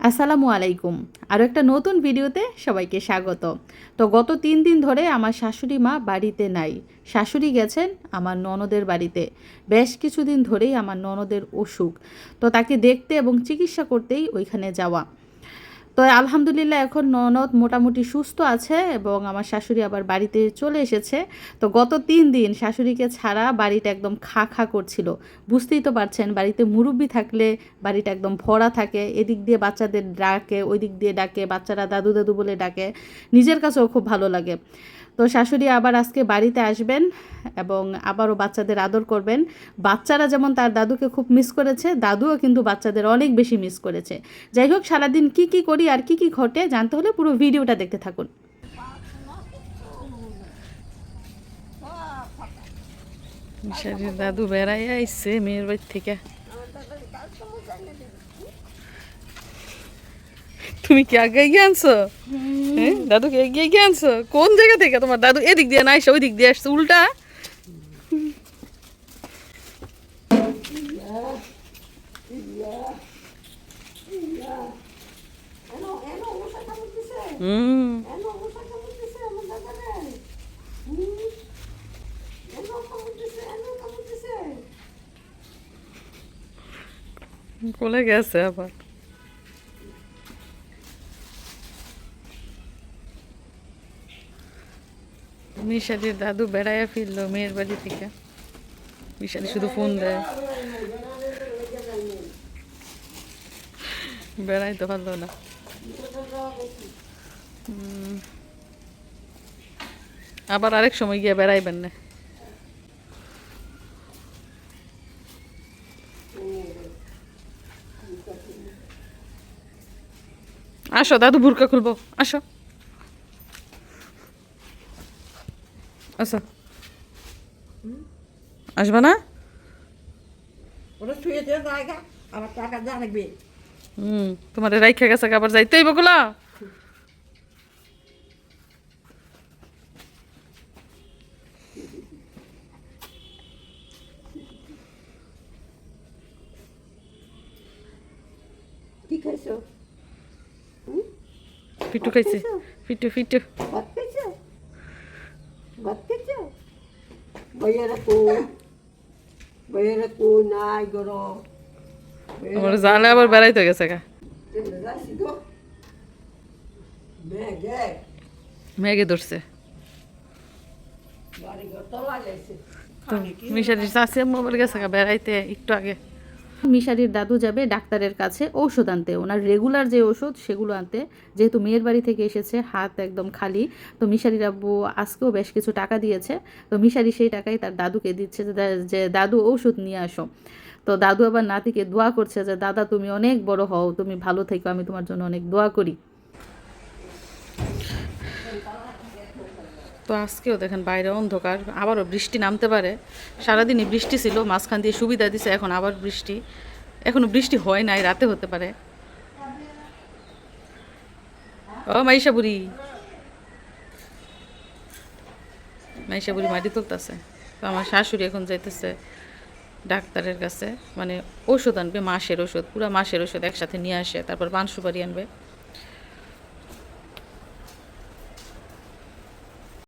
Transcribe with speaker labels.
Speaker 1: আসসালামু আলাইকুম। আরও একটা নতুন ভিডিওতে সবাইকে স্বাগত। তো গত ৩ দিন ধরে আমার শাশুড়ি মা বাড়িতে নাই। শাশুড়ি গেছেন আমার ননদের বাড়িতে। বেশ কিছুদিন ধরেই আমার ননদের অসুখ। তো তাকে দেখতে এবং চিকিৎসা করতেই ওইখানে যাওয়া। তো আলহামদুলিল্লাহ এখন ননদ মোটামুটি সুস্থ আছে এবং আমার শাশুড়ি আবার বাড়িতে চলে এসেছে। তো গত ৩ দিন শাশুড়িকে ছাড়া বাড়িটা একদম খা খা করছিল। বুঝতেই তো পারছেন, বাড়িতে মুরুব্বি থাকলে বাড়িটা একদম ভরা থাকে। এদিক দিয়ে বাচ্চাদের ডাকে, ওই দিক দিয়ে ডাকে, বাচ্চারা দাদু দাদু বলে ডাকে। নিজের কাছেও খুব ভালো লাগে। তো শাশুড়ি আবার আজকে বাড়িতে আসবেন এবং আবারও বাচ্চাদের আদর করবেন। বাচ্চারা যেমন তার দাদুকে খুব মিস করেছে, দাদুও কিন্তু বাচ্চাদের অনেক বেশি মিস করেছে। যাই হোক, সারাদিন কী কী করি আর কী কী ঘটে জানতে হলে পুরো ভিডিওটা দেখতে থাকুন। মিশারির দাদু বেড়াই আইসে মেয়ের বাড়ি থেকে। তুমি কি আগে এগিয়ে আনছো? হ্যাঁ, দাদুকে এগিয়ে গিয়ে আনছো? কোন জায়গা থেকে তোমার দাদু এদিক দিয়ে না এসে ওই দিক দিয়ে আসছে উল্টা? হুম, কোলে গেছে আবার। মিশালির দাদু বেড়াইয়া ফিরলো মেয়ের বাড়ি থেকে। মিশালি শুধু ফোন দেয়, বেড়াইতে পারলো না। আবার আরেক সময় গিয়ে বেড়াইবেন না। আসো দাদু বুরকা খুলবো, আসো আসো। আসবে না? তোমার রাইখা গেছে আবার যাইতে হইব গুলা।
Speaker 2: কি খাইছো?
Speaker 1: ফিটু খাইছে, ফিটু ফিটু।
Speaker 2: ভাত খাইছো? ভাত খাইছো? বইয়েরা কো, বইয়েরা কো নাই গরো।
Speaker 1: আমার জালে আবার বেড়াইতে গেছে গা।
Speaker 2: যাইছি গো। মেঘে,
Speaker 1: মেঘে ধরছে।
Speaker 2: বাড়ি ঘর তলা যাইছে।
Speaker 1: তো মিশারির চাষে মোবাইল গেছে গা বেড়াইতে একটু আগে। মিশারির দাদু যাবে ডাক্তারের কাছে ঔষধ আনতে, ওনার রেগুলার যে ওষুধ সেগুলো আনতে। যেহেতু মেয়ের বাড়ি থেকে এসেছে, হাত একদম খালি। তো মিশারির আব্বু আজকেও বেশ কিছু টাকা দিয়েছে। তো মিশারি সেই টাকাই তার দাদুকে দিচ্ছে যে দাদু ঔষধ নিয়ে আসো। তো দাদু আবার নাতিকে দোয়া করছে যে দাদা তুমি অনেক বড় হও, তুমি ভালো থেকো, আমি তোমার জন্য অনেক দোয়া করি। তো আজকেও দেখেন বাইরে অন্ধকার, আবারও বৃষ্টি নামতে পারে। সারাদিনই বৃষ্টি ছিল, মাঝখান দিয়ে সুবিধা দিছে, এখন আবার বৃষ্টি। এখনো বৃষ্টি হয় নাই, রাতে হতে পারে। ও মাইশা বুড়ি, মাইশা বুড়ি মাটি তুলতেছে। তো আমার শাশুড়ি এখন যাইতেছে ডাক্তারের কাছে, মানে ওষুধ আনবে, মাসের ওষুধ, পুরো মাসের ওষুধ একসাথে নিয়ে আসে, তারপর পান সুপারি আনবে।